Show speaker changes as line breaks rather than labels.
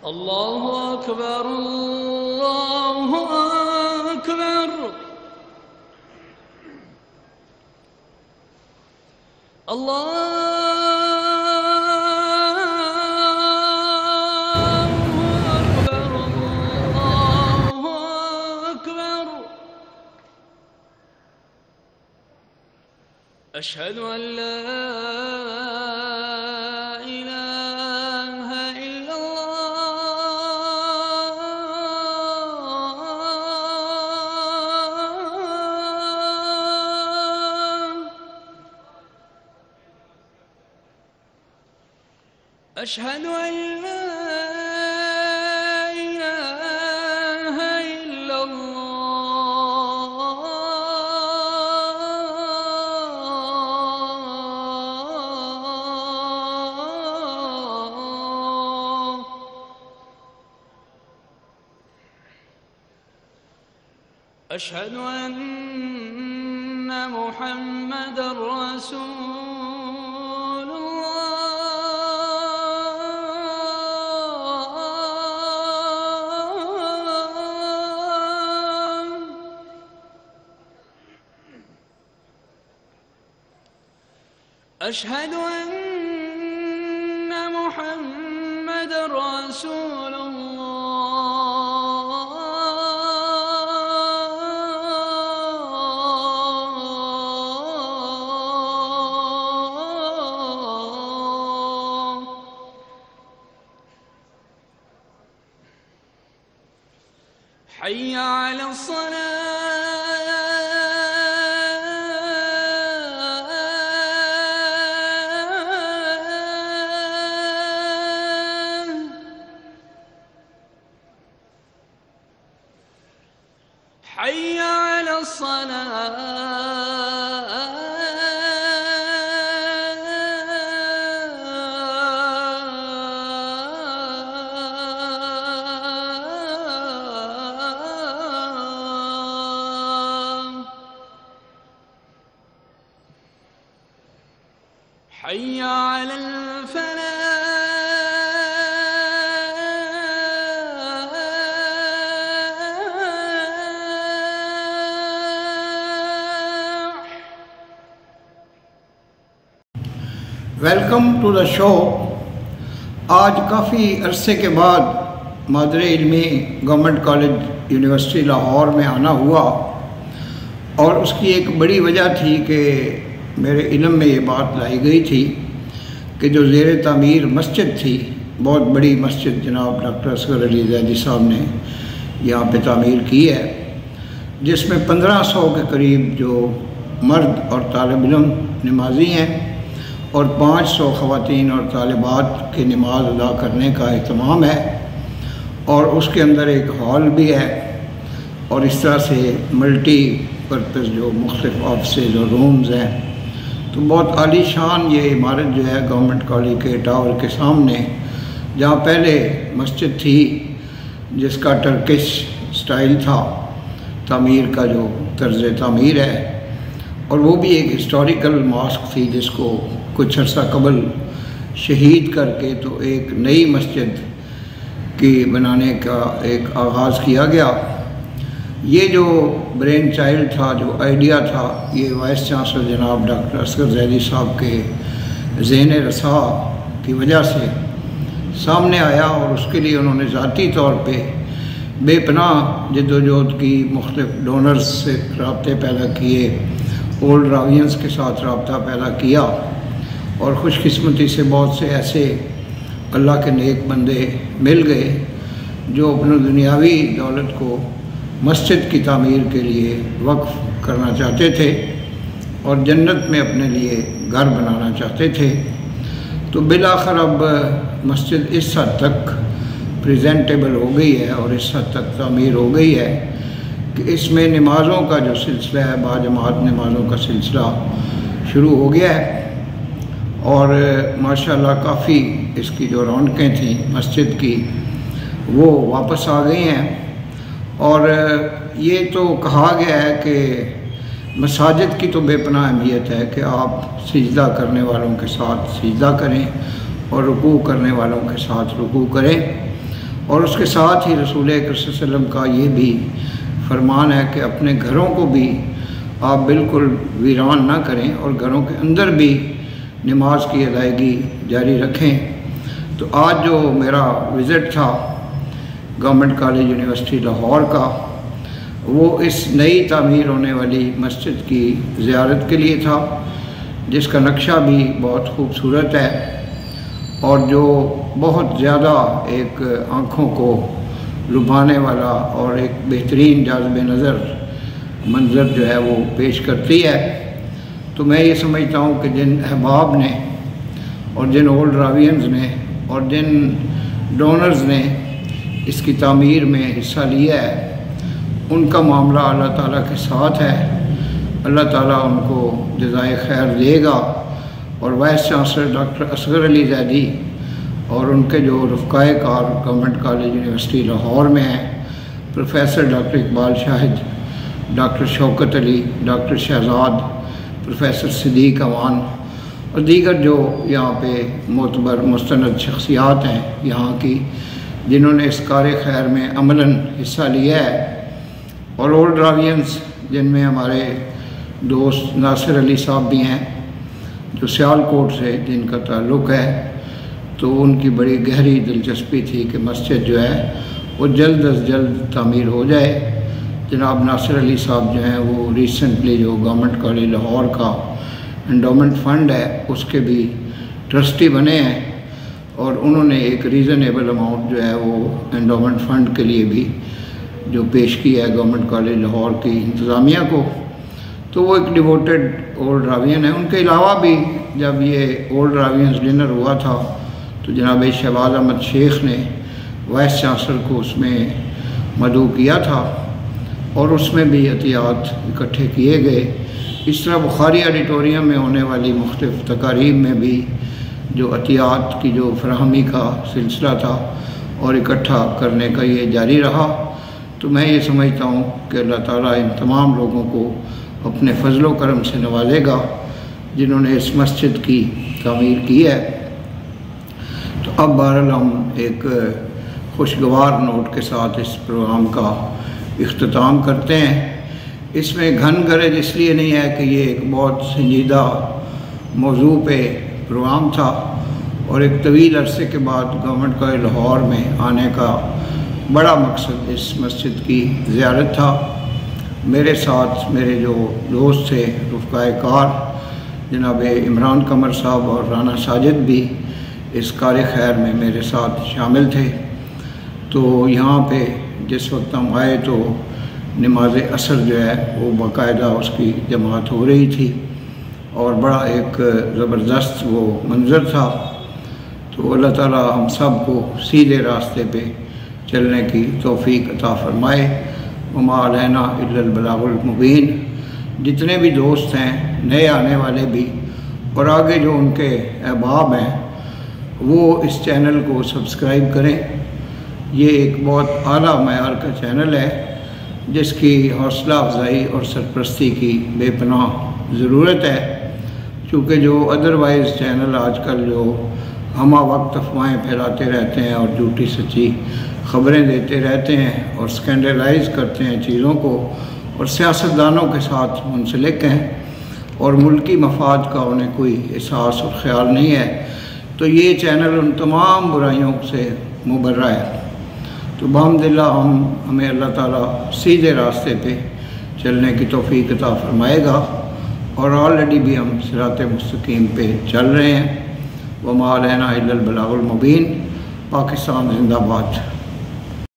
الله أكبر الله أكبر الله أكبر الله أكبر. أشهد أن لا إله إلا الله. أشهد أن لا إله إلا الله. أشهد أن محمدًا رسول الله. أشهد أن محمدًا رسول الله. حي على الصلاة. حي على الصلاة. حي على الفلاح.
ویلکم ٹو دا شو. آج کافی عرصے کے بعد مادر علمی گورنمنٹ کالج یونیورسٹی لاہور میں آنا ہوا، اور اس کی ایک بڑی وجہ تھی کہ میرے علم میں یہ بات لائی گئی تھی کہ جو زیر تعمیر مسجد تھی، بہت بڑی مسجد جناب ڈاکٹر اصغر علی زیدی صاحب نے یہاں پہ تعمیر کی ہے، جس میں 1500 کے قریب جو مرد اور طالب علم نمازی ہیں اور 500 خواتین اور طالبات کی نماز ادا کرنے کا اہتمام ہے، اور اس کے اندر ایک ہال بھی ہے، اور اس طرح سے ملٹی پرپز جو مختلف آفسز اور رومز ہیں. تو بہت عالی شان یہ عمارت جو ہے گورنمنٹ کالج کے ٹاور کے سامنے، جہاں پہلے مسجد تھی جس کا ٹرکش سٹائل تھا تعمیر کا، جو طرز تعمیر ہے، اور وہ بھی ایک ہسٹوریکل ماسک تھی جس کو کچھ عرصہ قبل شہید کر کے تو ایک نئی مسجد کی بنانے کا ایک آغاز کیا گیا. یہ جو برین چائلڈ تھا، جو آئیڈیا تھا، یہ وائس چانسلر جناب ڈاکٹر اصغر زیدی صاحب کے ذہن رسا کی وجہ سے سامنے آیا، اور اس کے لیے انہوں نے ذاتی طور پہ بے پناہ جد و جہد کی، مختلف ڈونرز سے رابطے پیدا کیے، اولڈ راوینز کے ساتھ رابطہ پیدا کیا، اور خوش قسمتی سے بہت سے ایسے اللہ کے نیک بندے مل گئے جو اپنے دنیاوی دولت کو مسجد کی تعمیر کے لیے وقف کرنا چاہتے تھے اور جنت میں اپنے لیے گھر بنانا چاہتے تھے. تو بالآخر اب مسجد اس حد تک پریزنٹیبل ہو گئی ہے اور اس حد تک تعمیر ہو گئی ہے کہ اس میں نمازوں کا جو سلسلہ ہے، باجماعت نمازوں کا سلسلہ شروع ہو گیا ہے، اور ماشاءاللہ کافی اس کی جو رونقیں تھیں مسجد کی وہ واپس آ گئی ہیں. اور یہ تو کہا گیا ہے کہ مساجد کی تو بے پناہ اہمیت ہے کہ آپ سجدہ کرنے والوں کے ساتھ سجدہ کریں اور رکوع کرنے والوں کے ساتھ رکوع کریں، اور اس کے ساتھ ہی رسول اکرم صلی اللہ علیہ وسلم کا یہ بھی فرمان ہے کہ اپنے گھروں کو بھی آپ بالکل ویران نہ کریں اور گھروں کے اندر بھی نماز کی ادائیگی جاری رکھیں۔ تو آج جو میرا وزٹ تھا گورنمنٹ کالج یونیورسٹی لاہور کا، وہ اس نئی تعمیر ہونے والی مسجد کی زیارت کے لیے تھا، جس کا نقشہ بھی بہت خوبصورت ہے اور جو بہت زیادہ ایک آنکھوں کو لبھانے والا اور ایک بہترین جاذب نظر منظر جو ہے وہ پیش کرتی ہے۔ تو میں یہ سمجھتا ہوں کہ جن احباب نے اور جن اولڈ راویئنز نے اور جن ڈونرز نے اس کی تعمیر میں حصہ لیا ہے، ان کا معاملہ اللہ تعالیٰ کے ساتھ ہے۔ اللہ تعالیٰ ان کو جزائے خیر دے گا، اور وائس چانسلر ڈاکٹر اصغر علی زیدی اور ان کے جو رفقائے کار گورنمنٹ کالج یونیورسٹی لاہور میں ہیں، پروفیسر ڈاکٹر اقبال شاہد، doctor Shaukat Ali, doctor Shahzad, professor صدیق اوان اور دیگر جو یہاں پہ معتبر مستند شخصیات ہیں یہاں کی، جنہوں نے اس کار خیر میں عملاً حصہ لیا ہے، اور اولڈ راویئنز جن میں ہمارے دوست ناصر علی صاحب بھی ہیں جو سیالکوٹ سے جن کا تعلق ہے۔ تو ان کی بڑی گہری دلچسپی تھی کہ مسجد جو ہے وہ جلد از جلد تعمیر ہو جائے۔ جناب ناصر علی صاحب جو ہیں وہ ریسنٹلی جو گورنمنٹ کالج لاہور کا انڈومنٹ فنڈ ہے اس کے بھی ٹرسٹی بنے ہیں، اور انہوں نے ایک ریزنیبل اماؤنٹ جو ہے وہ انڈومنٹ فنڈ کے لیے بھی جو پیش کیا ہے گورنمنٹ کالج لاہور کی انتظامیہ کو۔ تو وہ ایک ڈیووٹڈ اولڈ راوین ہے۔ ان کے علاوہ بھی جب یہ اولڈ راوینز ڈنر ہوا تھا تو جناب شہباز احمد شیخ نے وائس چانسلر کو اس میں مدعو کیا تھا، اور اس میں بھی عطیات اکٹھے کیے گئے۔ اس طرح بخاری آڈیٹوریم میں ہونے والی مختلف تقاریب میں بھی جو عطیات کی جو فراہمی کا سلسلہ تھا اور اکٹھا کرنے کا یہ جاری رہا۔ تو میں یہ سمجھتا ہوں کہ اللہ تعالیٰ ان تمام لوگوں کو اپنے فضل و کرم سے نوازے گا جنہوں نے اس مسجد کی تعمیر کی ہے۔ تو اب بہرحال ہم ایک خوشگوار نوٹ کے ساتھ اس پروگرام کا اختتام کرتے ہیں۔ اس میں گھن گرج اس لیے نہیں ہے کہ یہ ایک بہت سنجیدہ موضوع پہ پروگرام تھا، اور ایک طویل عرصے کے بعد گورنمنٹ کالج لاہور میں آنے کا بڑا مقصد اس مسجد کی زیارت تھا۔ میرے ساتھ میرے جو دوست تھے رفقائے کار جناب عمران قمر صاحب اور رانا ساجد بھی اس کار خیر میں میرے ساتھ شامل تھے۔ تو یہاں پہ جس وقت ہم آئے تو نماز عصر جو ہے وہ باقاعدہ اس کی جماعت ہو رہی تھی، اور بڑا ایک زبردست وہ منظر تھا۔ تو اللہ تعالیٰ ہم سب کو سیدھے راستے پہ چلنے کی توفیق عطا فرمائے۔ وما علینا الا البلاغ المبین۔ جتنے بھی دوست ہیں نئے آنے والے بھی اور آگے جو ان کے احباب ہیں وہ اس چینل کو سبسکرائب کریں۔ یہ ایک بہت اعلیٰ معیار کا چینل ہے جس کی حوصلہ افزائی اور سرپرستی کی بے پناہ ضرورت ہے، چونکہ جو ادروائز چینل آج کل جو ہمہ وقت افواہیں پھیلاتے رہتے ہیں اور جھوٹی سچی خبریں دیتے رہتے ہیں اور سکینڈلائز کرتے ہیں چیزوں کو، اور سیاستدانوں کے ساتھ منسلک ہیں اور ملکی مفاد کا انہیں کوئی احساس اور خیال نہیں ہے، تو یہ چینل ان تمام برائیوں سے مبرہ ہے۔ تو بحمدللہ ہمیں اللہ تعالیٰ سیدھے راستے پہ چلنے کی توفیق عطا فرمائے گا، اور آلریڈی بھی ہم صراط مستقیم پہ چل رہے ہیں۔ وما علینا الا البلاغ المبین۔ پاکستان زندہ باد۔